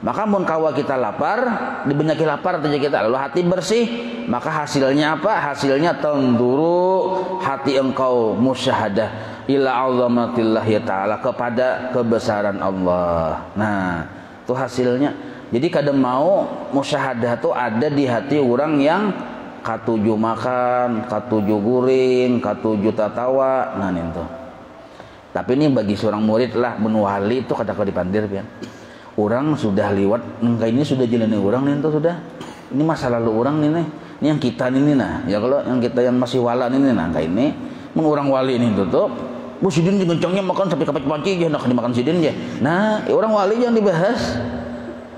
Maka mun kawa kita lapar, dibenyaki lapar saja kita, lalu hati bersih, maka hasilnya apa? Hasilnya tanduru, hati engkau musyahadah ila azamatillahi ta'ala, kepada kebesaran Allah. Nah, itu hasilnya. Jadi kadang mau musyahadah itu ada di hati orang yang katuju makan, katuju guring, katuju tatawa. Nah itu. Tapi ini bagi seorang murid lah, menuali itu kata-kata dipandir pian. Orang sudah liwat, engkau ini sudah jalani orang nih itu sudah. Ini masa lalu orang nih. Ini yang kita ini nah. Ya kalau yang kita yang masih wala ini nah, engkau ini orang wali ini tuh. Bu sidin gencangnya makan sampai kapan panci aja nak dimakan sidin aja. Nah, orang wali jangan dibahas.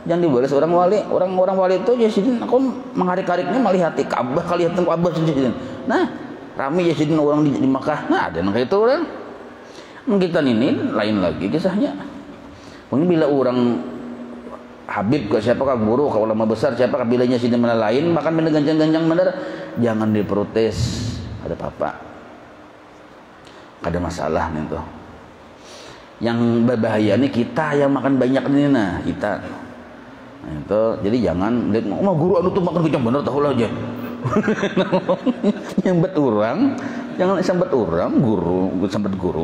Jangan dibahas orang wali. Orang wali itu ya sidin aku mengarik-ariknya melihat Ka'bah kali hati Ka'bah sidin. Nah, rame ya sidin orang di Makkah. Nah, ada kayak itu orang. Kita ini lain lagi kisahnya. Mungkin bila orang Habib ke siapakah guru ke ulama besar siapakah bilanya sidin mana lain bahkan benda ganjang-ganjang bener, jangan diprotes. Ada apa-apa. Ada masalah nih tuh. Yang berbahaya nih kita yang makan banyak nih nah kita. Nah, itu jadi jangan lihat guru anu tuh makan kencang bener tahu lah aja. Nyambat orang, jangan sambat orang guru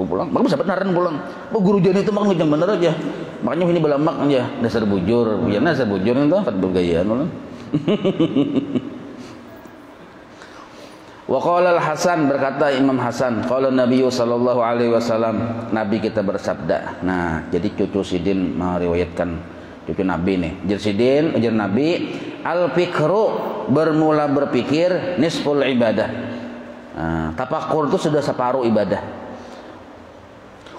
pulang. Maka sambat naran pulang. Oh guru jadi itu makan kencang bener aja. Makanya ini belamak aja dasar bujur. Ya dasar bujur itu kan bergayaan ulang. Wa qala al-Hasan, berkata Imam Hasan, qala Nabi sallallahu alaihi wasallam, Nabi kita bersabda. Nah, jadi cucu Sidin meriwayatkan, cucu Nabi nih. Ujar Sidin, ujar Nabi, al-fikru, bermula berpikir nisful ibadah. Tafakkur itu sudah separuh ibadah.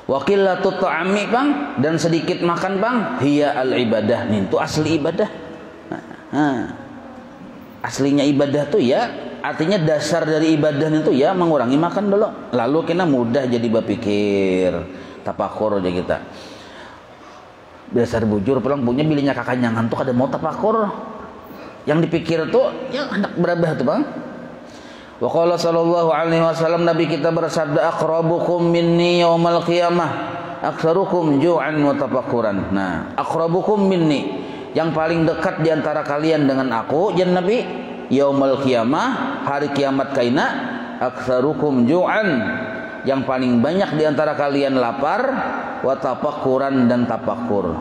Wa qillatut ta'ami bang, dan sedikit makan bang, hiya al-ibadah. Nih itu asli ibadah. Aslinya ibadah tuh ya, artinya dasar dari ibadah itu ya mengurangi makan dulu. Lalu kita mudah jadi berpikir, tapakur aja kita. Dasar bujur pulang punya bilinya kakak nyangan tuh kada mau tapakur. Yang dipikir tuh ya hendak berabah tuh bang. Wa qala sallallahu alaihi wasallam, Nabi kita bersabda, aqrabukum minni yaumal qiyamah aktsarukum ju'an wa tafakkuran. Nah, aqrabukum minni, yang paling dekat di antara kalian dengan aku, jan Nabi, yaumul qiyamah, hari kiamat kaina, aktsarukum ju'an, yang paling banyak di antara kalian lapar, wa tafakkuran, dan tafakur.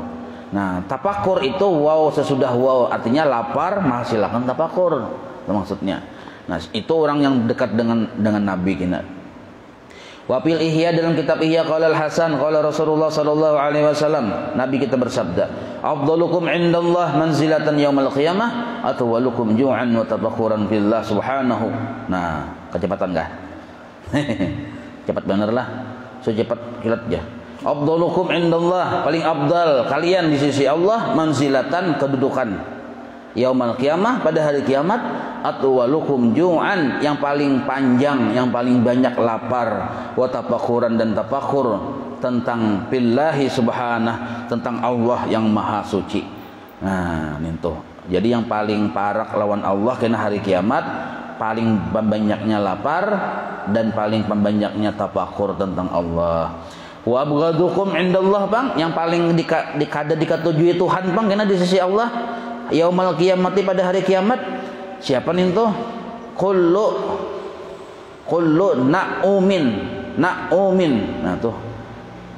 Nah, tafakur itu wow sesudah wow, artinya lapar, maka silakan tafakur. Itu maksudnya. Nah, itu orang yang dekat dengan Nabi kita. Wa fil Ihya, dalam kitab Ihya, qala Al-Hasan qala Rasulullah sallallahu alaihi wasallam, Nabi kita bersabda, afdalukum indallah manzilatan yaumal qiyamah atwalukum ju'an wa tabakhuran fillah subhanahu. Nah, kecepatan enggak? Cepat bener lah, so cepat kilat aja. Afdalukum indallah, paling afdal kalian di sisi Allah, manzilatan, kedudukan, yaumal qiyamah, pada hari kiamat, atwalukum ju'an, yang paling panjang, yang paling banyak lapar, wa tafakhuran, dan tafakur tentang billahi subhanah, tentang Allah yang maha suci. Nah, itu. Jadi yang paling parak lawan Allah kena hari kiamat, paling banyaknya lapar dan paling banyaknya tafakur tentang Allah. Wa abghadukum indallah, Bang, yang paling dikatujui Tuhan, Bang, kena di sisi Allah yaumal qiyamati, pada hari kiamat. Siapa nih tuh? Kullu na'umin. Nah tuh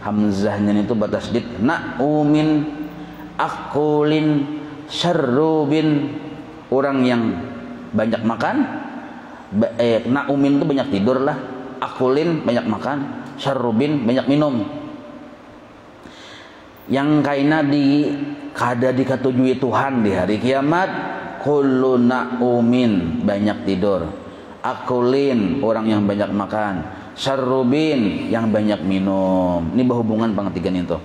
hamzahnya itu batas dit. Na'umin, akulin, syarrubin, orang yang banyak makan. Na'umin itu banyak tidur lah. Akulin banyak makan, syarrubin banyak minum. Yang kaina dikatujui Tuhan di hari kiamat, kullu na'umin, banyak tidur, akulin, orang yang banyak makan, syarrubin, yang banyak minum. Ini berhubungan pengetikan itu.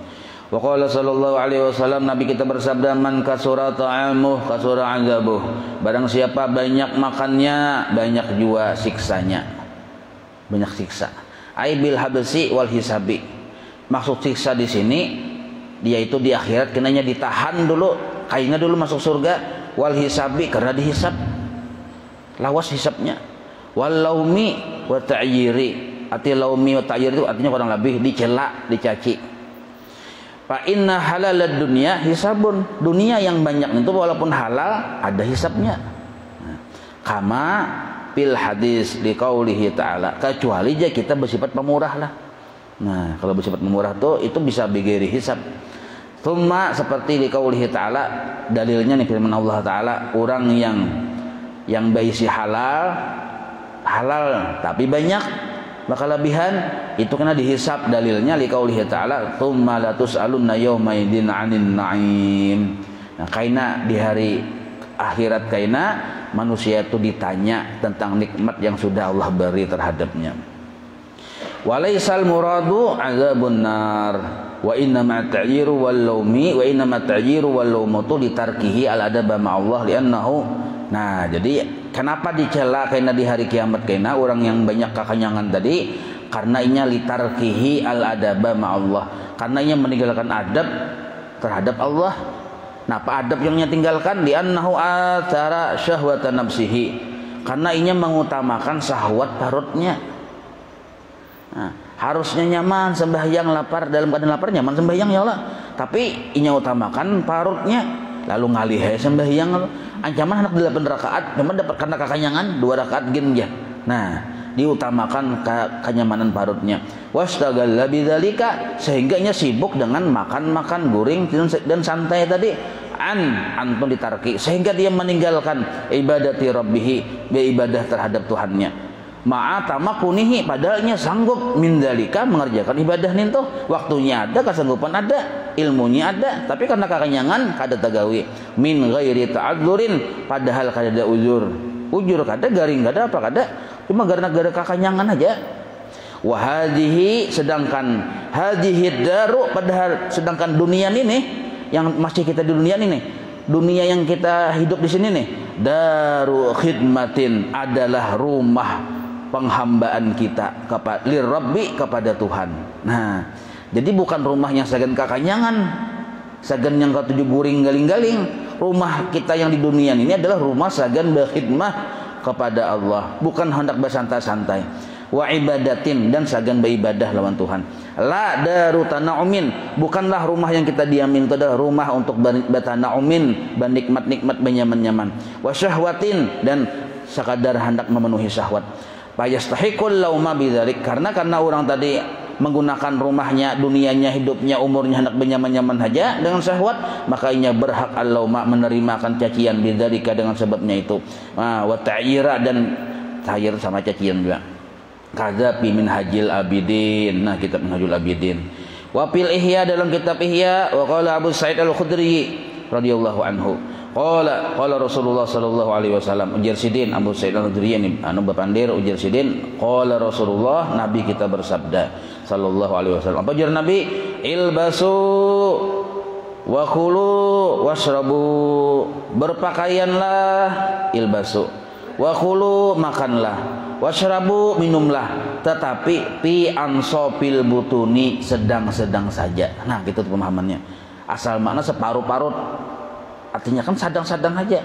Wa qala sallallahu alaihi wasallam, Nabi kita bersabda, man kasura ta'amuh kasura 'adzabuh. Barang siapa banyak makannya, banyak juga siksanya. Banyak siksa. Ai bil habsi wal hisabi. Maksud siksa di sini dia itu di akhirat kenanya ditahan dulu, kayaknya dulu masuk surga, wal hisabi, karena dihisab, lawas hisabnya, wal laumi wa ta'yiri. Arti laumi wa ta'yiri itu artinya kurang lebih dicela, dicaci. Fa inna halalad dunya hisabun, dunia yang banyak itu walaupun halal ada hisabnya. Kama fil hadis liqaulihi ta'ala, kecuali aja kita bersifat pemurah lah. Nah, kalau bersifat pemurah tuh itu bisa bigiri hisab. Tsumma, seperti liqaulihi ta'ala, dalilnya nih firman Allah Ta'ala, orang yang baisi halal tapi banyak berkelebihan, itu kena dihisab. Dalilnya liqaulihi ta'ala, tsumma la tus'alunna yaumaidin 'anin na'im. Nah, kaina di hari akhirat, kaina manusia itu ditanya tentang nikmat yang sudah Allah beri terhadapnya. Walaisal muradu azabun nar wa inna ma ta'yiru wal laumi wa inna ma ta'yiru wal laumatu litarkihi al adaba ma Allah li'annahu. Nah, jadi kenapa dicela karena di hari kiamat karena orang yang banyak kekenyangan tadi, karena inya litarkihi al adaba ma Allah, karena inya meninggalkan adab terhadap Allah. Nah, apa adab yang ia tinggalkan? Li'annahu athara syahwatan nafsihi, karena inya mengutamakan syahwat perutnya. Nah, harusnya nyaman sembahyang, lapar, dalam keadaan lapar nyaman sembahyang ya Allah, tapi inya utamakan perutnya, lalu ngalih sembahyang. Ancaman anak 8 rakaat, memang dapat karena kekenyangan 2 rakaat gin ya. Nah, diutamakan kenyamanan perutnya. Wastagalla bidzalika, sehingga ia sibuk dengan makan-makan guring dan santai tadi. Antum ditarki, sehingga dia meninggalkan ibadati rabbihi, beribadah terhadap Tuhannya. Ma'a tamakunihi, padahalnya sanggup min dzalika, mengerjakan ibadah ninto. Waktunya ada, kesanggupan ada, ilmunya ada, tapi karena kekenyangan kada tagawi. Min ghairi ta'adzurin, padahal kada ada uzur kada, garing kada apa kada, cuma gara-gara kekenyangan aja. Wa hadhihi, sedangkan hadhihi daru, padahal sedangkan dunia ini yang masih kita di dunia ini, dunia yang kita hidup di sini nih, daru khidmatin, adalah rumah penghambaan kita kepada lirabbi, kepada Tuhan. Nah, jadi bukan rumah yang sagan kekenyangan, sagan yang ketujuh guring galing-galing. Rumah kita yang di dunia ini adalah rumah sagan berkhidmah kepada Allah, bukan hendak bersantai-santai. Wa ibadatin, dan sagan beribadah lawan Tuhan. La daru tanaumin, bukanlah rumah yang kita diamin, itu adalah rumah untuk bertanaumin, bernikmat-nikmat, benyaman-nyaman. Wa syahwatin, dan sekadar hendak memenuhi syahwat. Fayastahiqul lauma bidzalik, karena orang tadi menggunakan rumahnya, dunianya, hidupnya, umurnya hendak benyaman-nyaman saja dengan syahwat, maka ia berhak al-lauma, menerimakan cacian bidzalika dengan sebabnya itu. Wa ta'yira, dan ta'yir sama cacian juga. Kadzafi Minhajil Abidin. Nah, kitab Minhajul Abidin. Wa fil Ihya, dalam kitab Ihya, wa qala Abu Sa'id Al-Khudri radhiyallahu anhu. Qala Rasulullah sallallahu alaihi wasallam, ujar sidin Abu Sa'id Al-Khudri ini anu bapandir ujar sidin, qala Rasulullah, nabi kita bersabda sallallahu alaihi wasallam. Apa ujar nabi? Ilbasu wa khulu washrabu, berpakaianlah, ilbasu, wa khulu, makanlah, washrabu, minumlah, tetapi fi ansopil butuni, sedang-sedang saja. Nah, gitu pemahamannya. Asal makna separuh-parut, artinya kan sadang-sadang aja.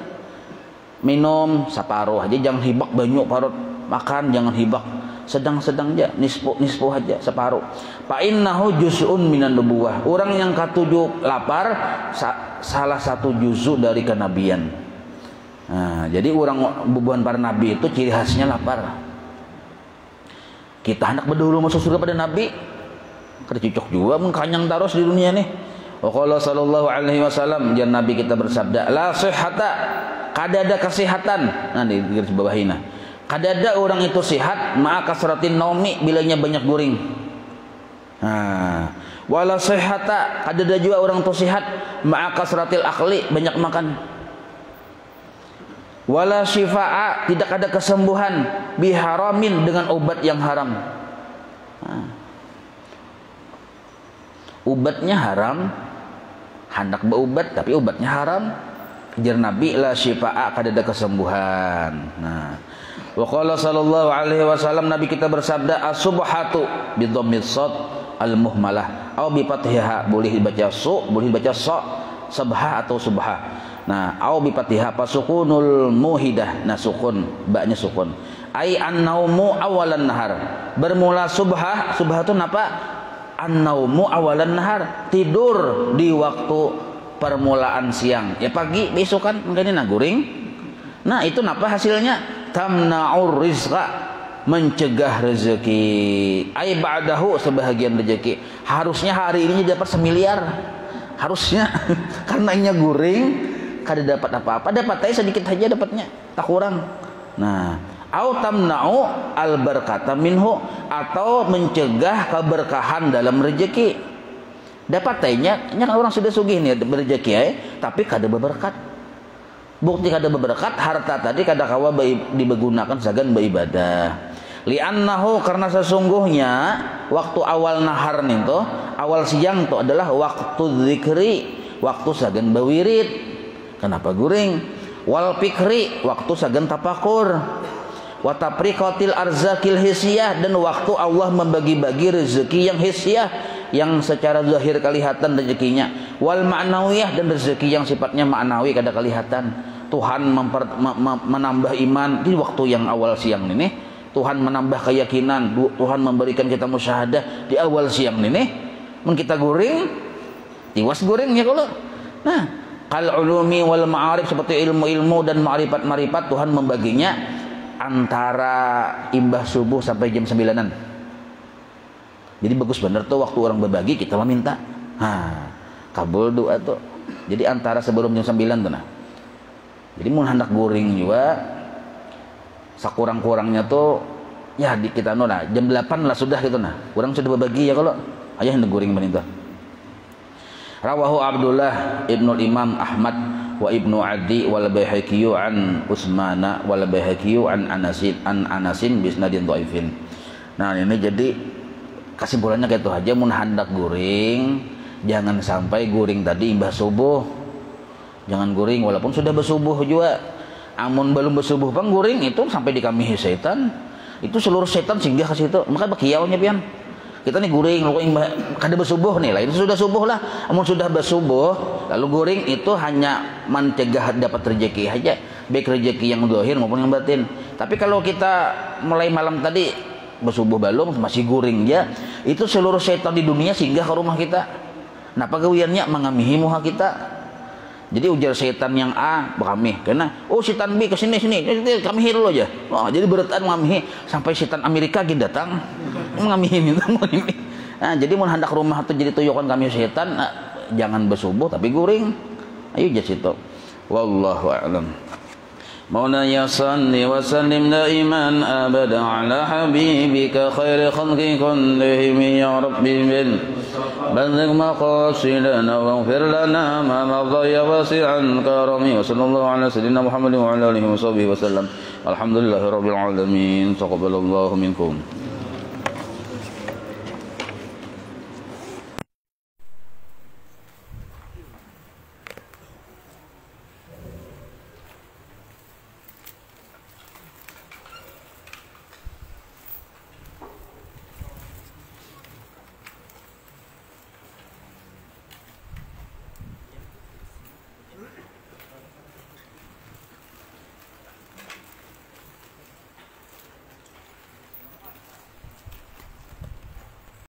Minum separuh aja, jangan hibak banyak parut. Makan jangan hibak, sedang-sedang aja, nisfu aja, separuh. Fa innahu juz'un minan nubuwah. Orang yang katujuh lapar, salah satu juz'u dari kenabian. Nah, jadi orang bubuhan para nabi itu ciri khasnya lapar. Kita hendak berdahulu masuk surga pada nabi, kercocok juga mengkanyang terus di dunia nih. Wa qala sallallahu alaihi wasallam, jan nabi kita bersabda, la sihhata, kadada kesehatan. Nah, di garis bawahina. Kadada orang itu sehat ma'a kasratin naumi, bilanya banyak guring. Nah, wala sihhata, kadada juga orang itu sehat ma'a kasratil akli, banyak makan. Wala syifa'a, tidak ada kesembuhan biharamin, dengan obat yang haram. Nah, obatnya haram, hendak berobat tapi obatnya haram. Jar Nabi, la syifa'a, kadada kesembuhan. Nah, wa qala sallallahu alaihi wasallam, nabi kita bersabda, as-subhatu bi dhammis sad al-muhmalah atau bi fathiha, boleh dibaca su, boleh dibaca sa, sabha atau subha. Nah, au bi fathiha fasukunul muhidah, nah sukun, baknya sukun. Ai an-naumu awalan nahar, bermula subha, subha itu napa? An-naumu awalan nahar, tidur di waktu permulaan siang. Ya pagi besok kan mungkin guring. Nah, itu napa hasilnya? Tamna'ur rizqa, mencegah rezeki. Ai ba'dahu, sebahagian rezeki. Harusnya hari ini dapat 1 miliar. Harusnya karena inya guring, kada dapat apa-apa, dapat aja sedikit aja dapatnya, tak kurang. Nah, au tamna'u al-barakata minhu, atau mencegah keberkahan dalam rezeki. Dapat aja, nya kan orang sudah sugih nih berrezeki tapi kada berberkat. Bukti kada berberkat, harta tadi kada kawa digunakan sagan beribadah. Li'annahu, karena sesungguhnya waktu awal nahar nih tuh, awal siang tuh adalah waktu zikri, waktu sagan bawirid. Kenapa guring? Wal fikri, waktu sagan tapakur. Wa tapriqatil arzakil hisyah, dan waktu Allah membagi-bagi rezeki yang hisyah, yang secara zahir kelihatan rezekinya. Wal ma'nawiyah, dan rezeki yang sifatnya ma'nawi kada kelihatan. Tuhan menambah iman di waktu yang awal siang ini. Tuhan menambah keyakinan, Tuhan memberikan kita musyahadah di awal siang ini. Mun kita guring, tiwas guringnya kalau. Nah, kal ulumi wal ma'arif, seperti ilmu-ilmu dan ma'rifat-ma'rifat, Tuhan membaginya antara imbah subuh sampai jam 9-an. Jadi bagus bener tuh waktu orang berbagi kita meminta. Nah, kabul doa tuh. Jadi antara sebelum jam 9 tuh nah. Jadi mun hendak guring juga sakurang-kurangnya tuh ya di kita nah jam 8 lah sudah gitu nah. Orang sudah berbagi ya kalau ayah hendak guring begitu. Rawahu Abdullah ibnu Imam Ahmad wa ibnu Adi wal Baihaqi an Utsmana wal Baihaqi an Anasin bisnadin dhaifin. Nah, ini jadi kesimpulannya kayak itu aja, mun hendak guring jangan sampai guring tadi imbah subuh. Jangan guring walaupun sudah bersubuh juga. Amun belum bersubuh pang guring itu sampai dikamihi setan. Itu seluruh setan singgah ke situ. Maka bakiaunya pian. Kita nih guring lalu kada bersubuh nih lah. Itu sudah subuh lah. Amun sudah bersubuh lalu guring itu hanya mencegah dapat rezeki aja. Baik rezeki yang zahir maupun yang batin. Tapi kalau kita mulai malam tadi bersubuh belum masih guring ya, itu seluruh setan di dunia singgah ke rumah kita. Nah, pagawiannya mengamihi muha kita. Jadi ujar setan yang A berkamih, karena setan B kesini kami dulu aja. Jadi beretan mengamihi sampai setan Amerika gitu datang mengamihi itu. Nah, jadi mun hendak rumah itu jadi tuyukan kami setan, jangan bersubuh tapi guring. Ayo jadi situ. Wallahu a'lam. مولاي صل وسلم دائما أبدا على حبيبك خير خلق كلهم يا ربي بلغ مقاصدنا واغفر لنا ما مضى يا واسع الكرم وصلى الله على سيدنا محمد وعلى آله وصحبه وسلم الحمد لله رب العالمين تقبل الله منكم.